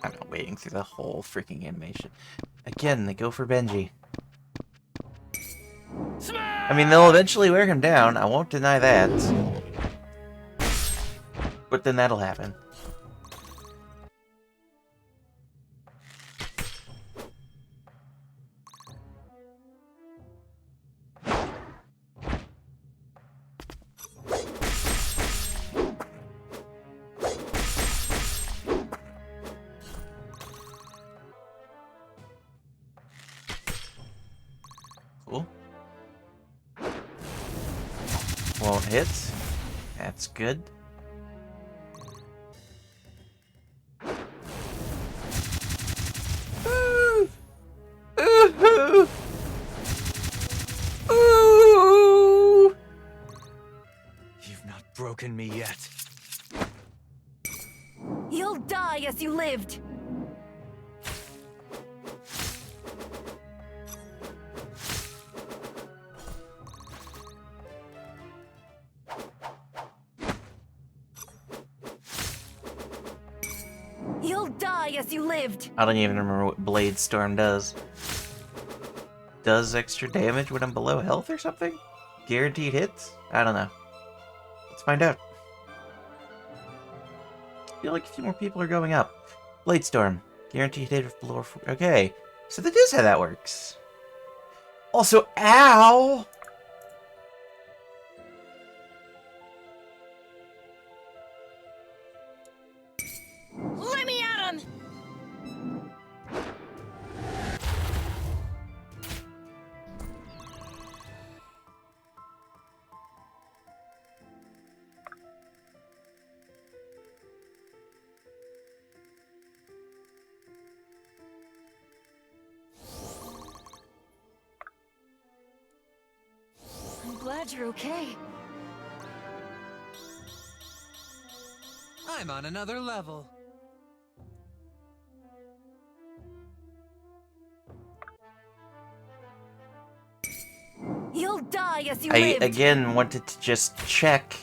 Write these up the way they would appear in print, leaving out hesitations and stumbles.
I'm not waiting through the whole freaking animation. Again, they go for Benji. I mean, they'll eventually wear him down. I won't deny that. But then that'll happen. Cool. Won't hit. That's good. Ooh. Ooh. Ooh. You've not broken me yet. You'll die as you lived. You'll die as you lived. I don't even remember what Blade Storm does. Does extra damage when I'm below health or something? Guaranteed hits? I don't know. Let's find out. I feel like a few more people are going up. Blade Storm. Guaranteed hit if below 4. Okay. So that is how that works. Also, ow! Let me at him! I'm glad you're okay. I'm on another level. You'll die as you I, lived. again, wanted to just check.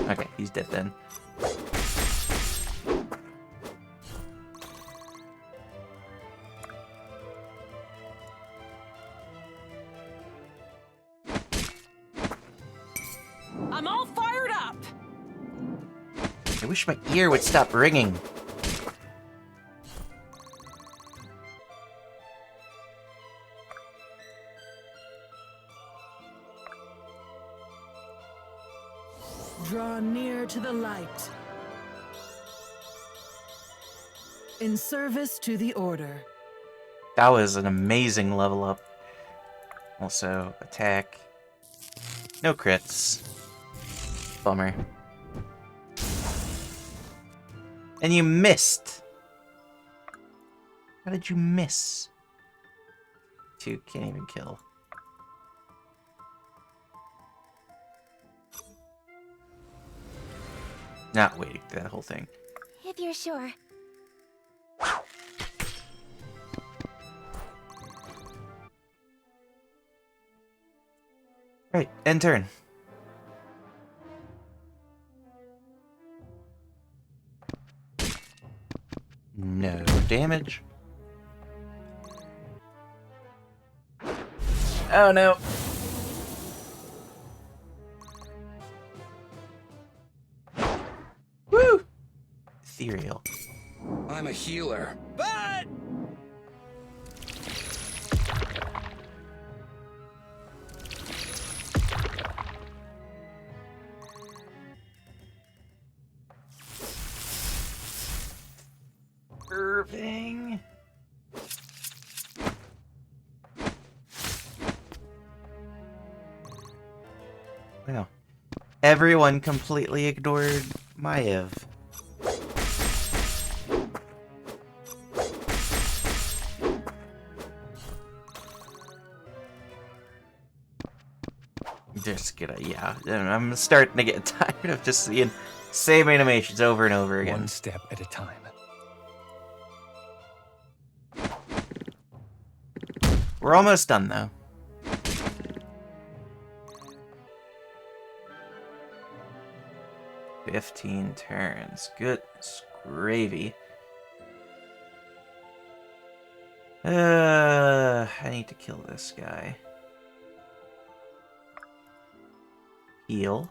Okay, he's dead then. I'm all fired up. I wish my ear would stop ringing. Draw near to the light. In service to the Order. That was an amazing level up. Also, attack. No crits. Bummer. And you missed! How did you miss? 2 can't even kill. Not waiting through that whole thing. If you're sure. Right, end turn. No damage. Oh no. Woo! Ethereal. I'm a healer. But Irving. Wow. Everyone completely ignored Maev. just gonna, yeah. I'm starting to get tired of just seeing same animations over and over again. One step at a time. We're almost done, though. "15 turns. Goodness gravy. I need to kill this guy. Heal.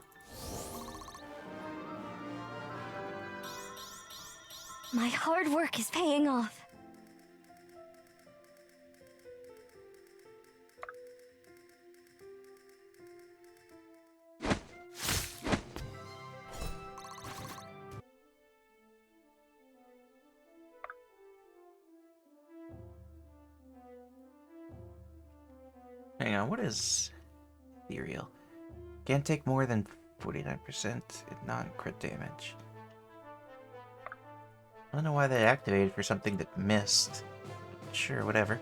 My hard work is paying off. Hang on, what is ethereal? Can't take more than 49% in non-crit damage. I don't know why that activated for something that missed. Sure, whatever.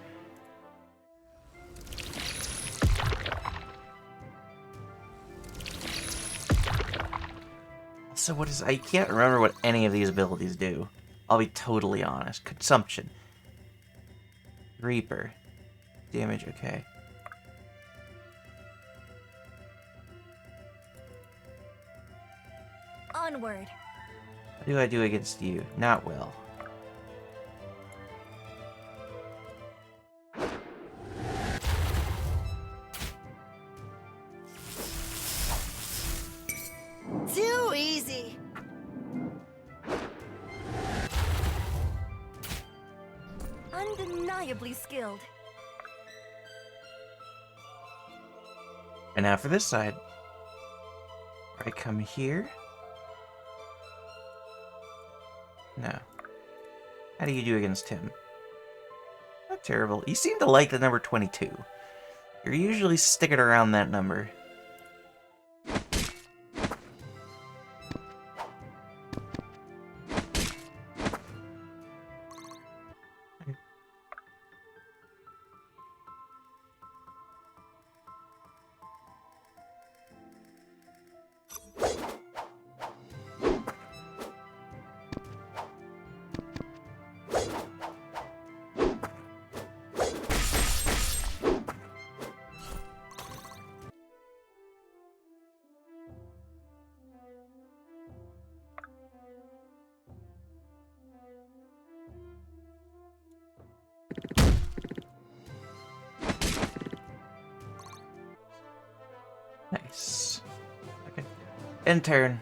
So what is... I can't remember what any of these abilities do. I'll be totally honest. Consumption. Reaper. Damage, okay. Onward. What do I do against you? Not well. Too easy. Undeniably skilled. And now for this side. I come here. No. How do you do against him? Not terrible. You seem to like the number 22. You're usually sticking around that number. Nice. Okay. End turn.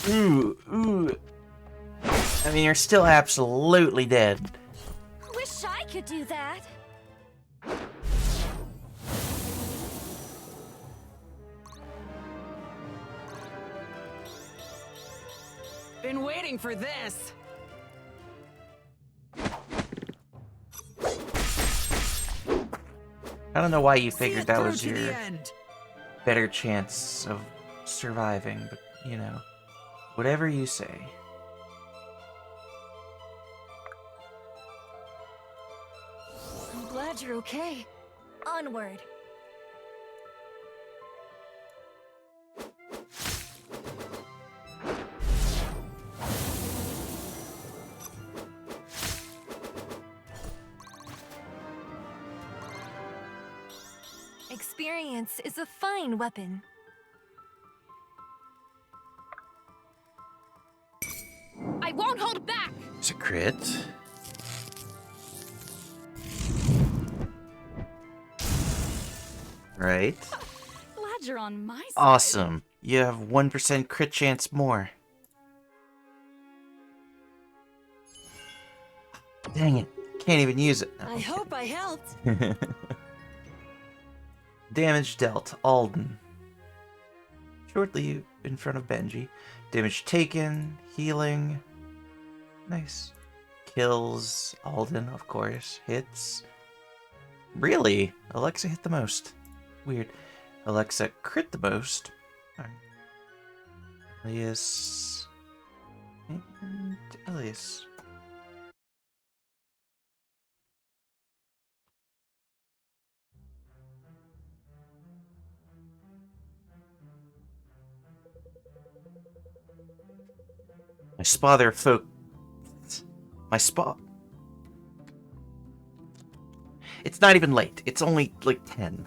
Ooh. I mean, you're still absolutely dead. Wish I could do that. Been waiting for this. I don't know why you See figured it that through was to the your end. better chance of surviving, but, you know, whatever you say. I'm glad you're okay. Onward. Experience is a fine weapon. I won't hold back! It's a crit. Right. Glad you're on my side. Awesome. You have 1% crit chance more. Dang it. Can't even use it. I hope I helped. Damage dealt. Alden. Shortly in front of Benji. Damage taken. Healing. Nice. Kills. Alden, of course. Hits. Really? Alexa hit the most. Weird. Alexa crit the most. Alright. Elias. And Elias. My spother folk. My spot. It's not even late. It's only like 10.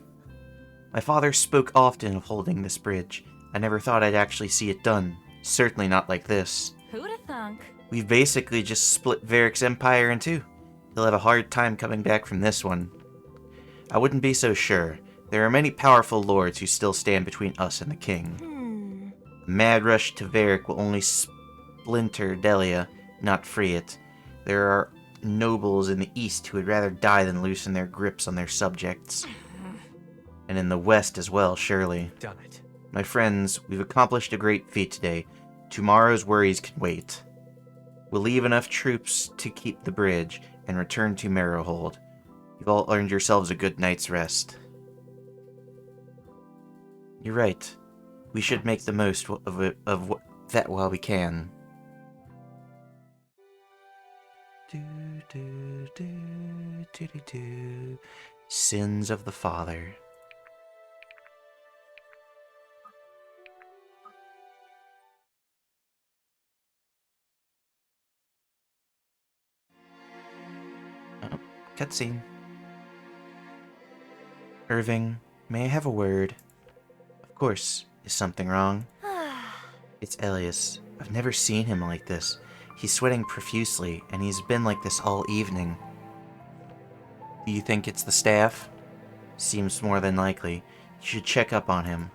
My father spoke often of holding this bridge. I never thought I'd actually see it done. Certainly not like this. Who'da thunk? We've basically just split Varric's empire in two. He'll have a hard time coming back from this one. I wouldn't be so sure. There are many powerful lords who still stand between us and the king. A mad rush to Varric will only splinter Delia, not free it. There are nobles in the east who would rather die than loosen their grips on their subjects. And in the west as well, surely. Done it. My friends, we've accomplished a great feat today. Tomorrow's worries can wait. We'll leave enough troops to keep the bridge and return to Marrowhold. You've all earned yourselves a good night's rest. You're right. We should make the most of that while we can. Sins of the Father. Oh, cutscene. Irving, may I have a word? Of course. Is something wrong? It's Elias. I've never seen him like this. He's sweating profusely, and he's been like this all evening. Do you think it's the staff? Seems more than likely. You should check up on him.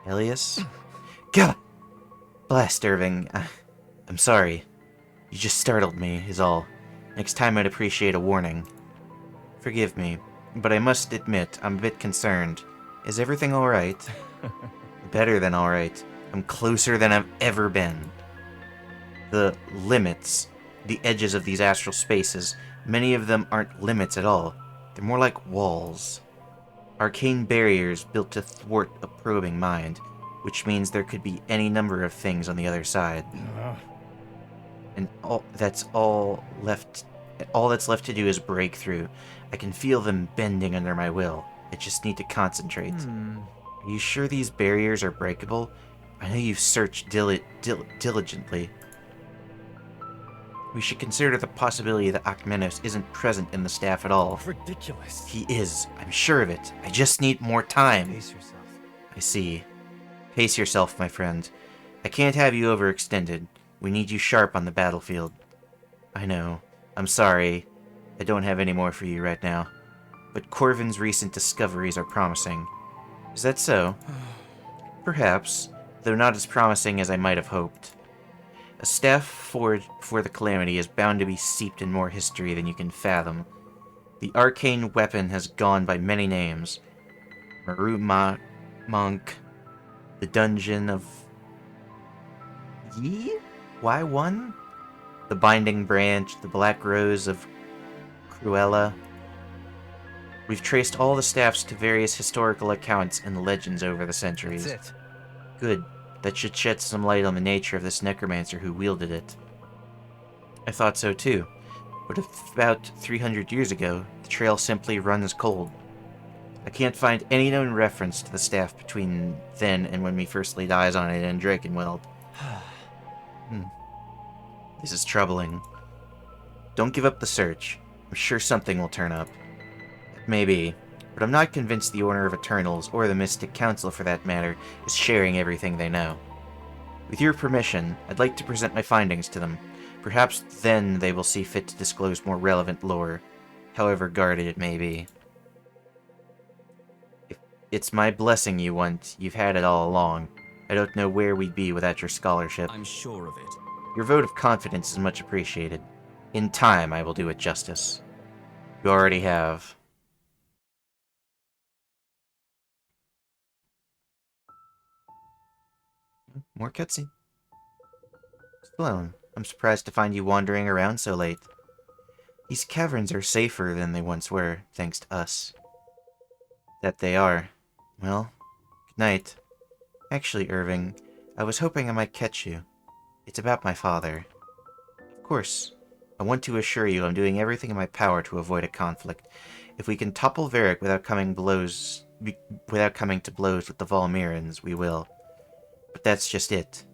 Elias? God! Blast, Irving. I'm sorry. You just startled me, is all. Next time I'd appreciate a warning. Forgive me, but I must admit, I'm a bit concerned. Is everything alright? Better than alright. I'm closer than I've ever been. The limits, the edges of these astral spaces, many of them aren't limits at all. They're more like walls. Arcane barriers built to thwart a probing mind, which means there could be any number of things on the other side. And all that's left to do is break through. I can feel them bending under my will. I just need to concentrate. Are you sure these barriers are breakable? I know you've searched diligently. We should consider the possibility that Akmenos isn't present in the staff at all. Ridiculous. He is. I'm sure of it. I just need more time. Pace yourself. I see. Pace yourself, my friend. I can't have you overextended. We need you sharp on the battlefield. I know. I'm sorry. I don't have any more for you right now. But Corvin's recent discoveries are promising. Is that so? Perhaps, though not as promising as I might have hoped. A staff forged for the Calamity is bound to be steeped in more history than you can fathom. The arcane weapon has gone by many names. Maru Monk, the Dungeon of Yi? Why one? The Binding Branch, the Black Rose of Cruella. We've traced all the staffs to various historical accounts and legends over the centuries. That's it. Good. That should shed some light on the nature of this necromancer who wielded it. I thought so too. But about 300 years ago, the trail simply runs cold. I can't find any known reference to the staff between then and when we first laid eyes on it in Drakenweld. This is troubling. Don't give up the search. I'm sure something will turn up. Maybe, but I'm not convinced the Order of Eternals, or the Mystic Council for that matter, is sharing everything they know. With your permission, I'd like to present my findings to them. Perhaps then they will see fit to disclose more relevant lore, however guarded it may be. If it's my blessing you want, you've had it all along. I don't know where we'd be without your scholarship. I'm sure of it. Your vote of confidence is much appreciated. In time, I will do it justice. You already have. More cutscene. Sloane, I'm surprised to find you wandering around so late. These caverns are safer than they once were, thanks to us. That they are. Well, good night. Actually, Irving, I was hoping I might catch you. It's about my father. Of course. I want to assure you I'm doing everything in my power to avoid a conflict. If we can topple Varric without coming to blows with the Valmyrans, we will. But that's just it.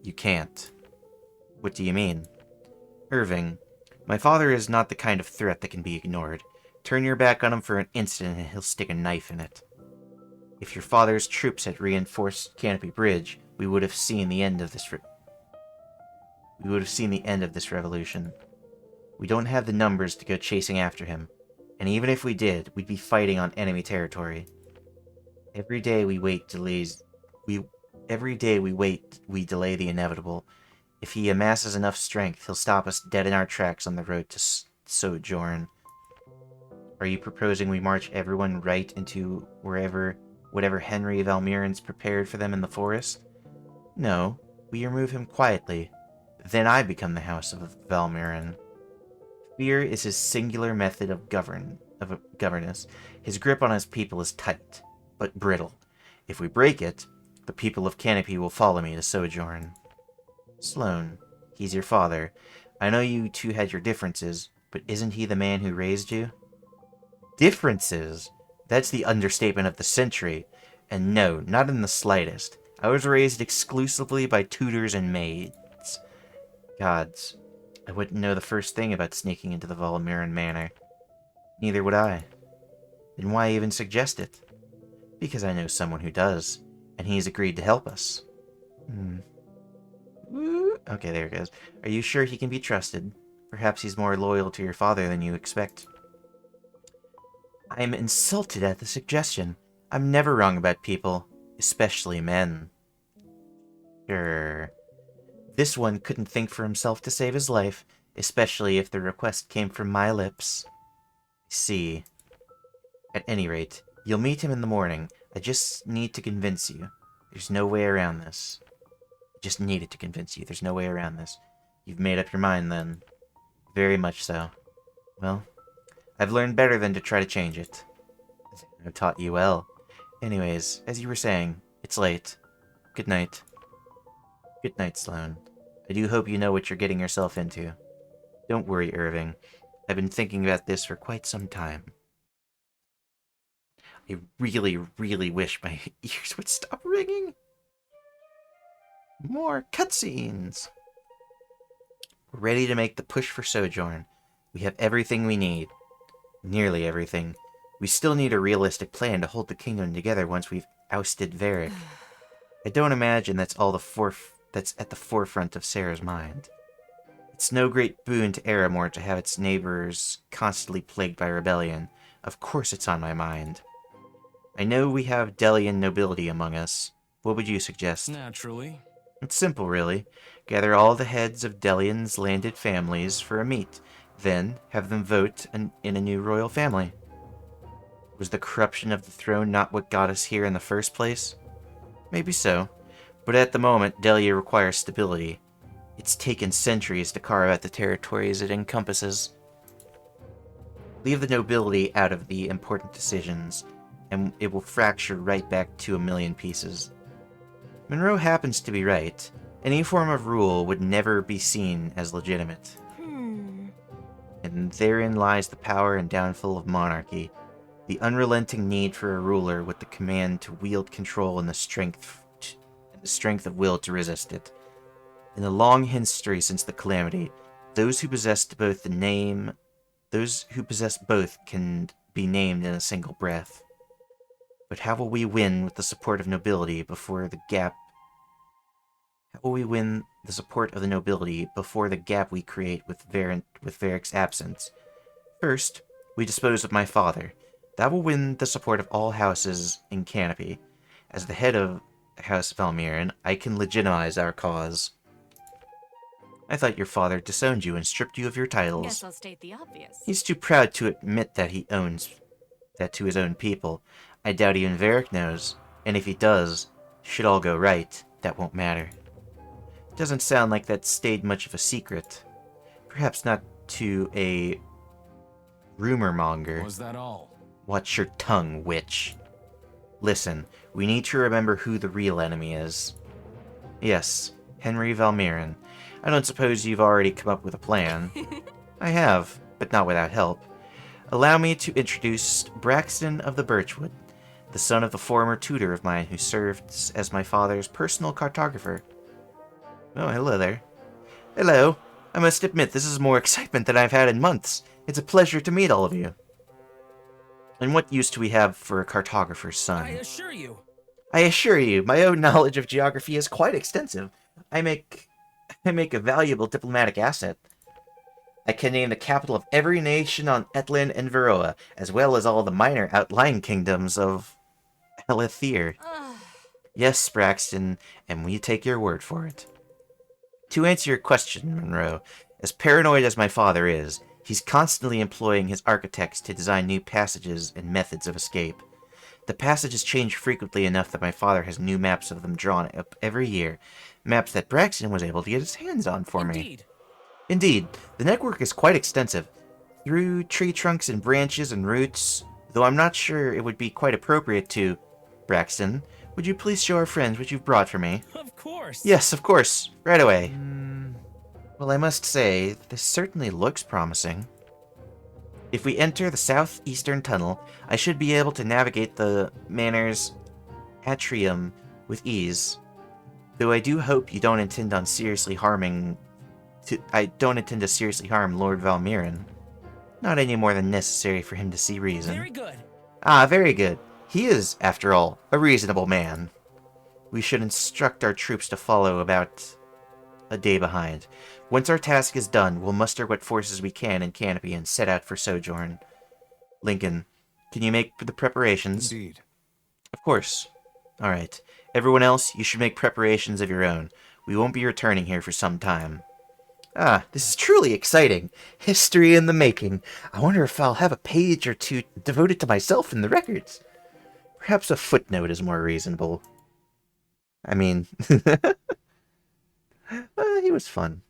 You can't. What do you mean? Irving, my father is not the kind of threat that can be ignored. Turn your back on him for an instant and he'll stick a knife in it. If your father's troops had reinforced Canopy Bridge, we would have seen the end of this revolution. We don't have the numbers to go chasing after him, and even if we did, we'd be fighting on enemy territory. Every day we delay the inevitable. If he amasses enough strength, he'll stop us dead in our tracks on the road to Sojourn. Are you proposing we march everyone right into whatever Henry Valmyran's prepared for them in the forest? No, we remove him quietly. Then I become the House of Valmyran. Fear is his singular method of governance. His grip on his people is tight, but brittle. If we break it, the people of Canopy will follow me to Sojourn. Sloane, he's your father. I know you two had your differences, but isn't he the man who raised you? Differences? That's the understatement of the century. And no, not in the slightest. I was raised exclusively by tutors and maids. Gods, I wouldn't know the first thing about sneaking into the Valmyran Manor. Neither would I. Then why even suggest it? Because I know someone who does, and he's agreed to help us. Okay, there it goes. Are you sure he can be trusted? Perhaps he's more loyal to your father than you expect. I'm insulted at the suggestion. I'm never wrong about people, especially men. Sure. This one couldn't think for himself to save his life, especially if the request came from my lips. I see. At any rate, you'll meet him in the morning. I just need to convince you. There's no way around this. I just needed to convince you. There's no way around this. You've made up your mind, then. Very much so. Well, I've learned better than to try to change it. I've taught you well. Anyways, as you were saying, it's late. Good night. Good night, Sloane. I do hope you know what you're getting yourself into. Don't worry, Irving. I've been thinking about this for quite some time. I really, really wish my ears would stop ringing. More cutscenes. We're ready to make the push for Sojourn. We have everything we need. Nearly everything. We still need a realistic plan to hold the kingdom together once we've ousted Varric. I don't imagine that's at the forefront of Sarah's mind. It's no great boon to Aramor to have its neighbors constantly plagued by rebellion. Of course it's on my mind. I know we have Delian nobility among us. What would you suggest? Naturally. It's simple, really. Gather all the heads of Delian's landed families for a meet, then have them vote in a new royal family. Was the corruption of the throne not what got us here in the first place? Maybe so, but at the moment Delia requires stability. It's taken centuries to carve out the territories it encompasses. Leave the nobility out of the important decisions, and it will fracture right back to a million pieces. Monroe happens to be right. Any form of rule would never be seen as legitimate. And therein lies the power and downfall of monarchy. The unrelenting need for a ruler with the command to wield control and the strength of will to resist it. In the long history since the Calamity, those who possess both can be named in a single breath. But how will we win with the support of nobility before the gap? How will we win the support of the nobility before the gap we create with Varric's absence? First, we dispose of my father. That will win the support of all houses in Canopy. As the head of House Valmyran, I can legitimize our cause. I thought your father disowned you and stripped you of your titles. Guess I'll state the obvious. He's too proud to admit that he owns that to his own people. I doubt even Varric knows, and if he does, should all go right, that won't matter. Doesn't sound like that stayed much of a secret. Perhaps not to a rumor monger. Was that all? Watch your tongue, witch. Listen, we need to remember who the real enemy is. Yes, Henry Valmiran. I don't suppose you've already come up with a plan. I have, but not without help. Allow me to introduce Braxton of the Birchwood, the son of the former tutor of mine who served as my father's personal cartographer. Oh, hello there. Hello. I must admit, this is more excitement than I've had in months. It's a pleasure to meet all of you. And what use do we have for a cartographer's son? I assure you, my own knowledge of geography is quite extensive. I make a valuable diplomatic asset. I can name the capital of every nation on Etlin and Varroa, as well as all the minor outlying kingdoms of Elithir. Yes, Braxton, and we take your word for it. To answer your question, Monroe, as paranoid as my father is, he's constantly employing his architects to design new passages and methods of escape. The passages change frequently enough that my father has new maps of them drawn up every year, maps that Braxton was able to get his hands on for me. Indeed, the network is quite extensive, through tree trunks and branches and roots, though I'm not sure it would be quite appropriate to... Braxton, would you please show our friends what you've brought for me? Of course. Yes, of course. Right away. Well, I must say, this certainly looks promising. If we enter the southeastern tunnel, I should be able to navigate the manor's atrium with ease. Though I do hope you don't intend on seriously harming... I don't intend to seriously harm Lord Valmiran. Not any more than necessary for him to see reason. Very good. Ah, very good. He is, after all, a reasonable man. We should instruct our troops to follow about a day behind. Once our task is done, we'll muster what forces we can in Canopy and set out for Sojourn. Lincoln, can you make the preparations? Indeed. Of course. Alright. Everyone else, you should make preparations of your own. We won't be returning here for some time. Ah, this is truly exciting. History in the making. I wonder if I'll have a page or two devoted to myself in the records. Perhaps a footnote is more reasonable. I mean, he was fun.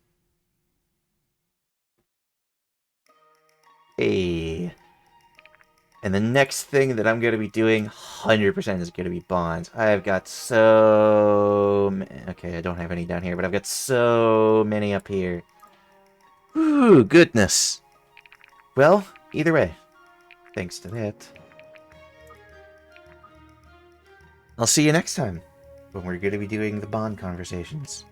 Hey. And the next thing that I'm going to be doing 100% is going to be bonds. I've got so... Okay, I don't have any down here, but I've got so many up here. Ooh, goodness. Well, either way, thanks to that. I'll see you next time, when we're going to be doing the bond conversations.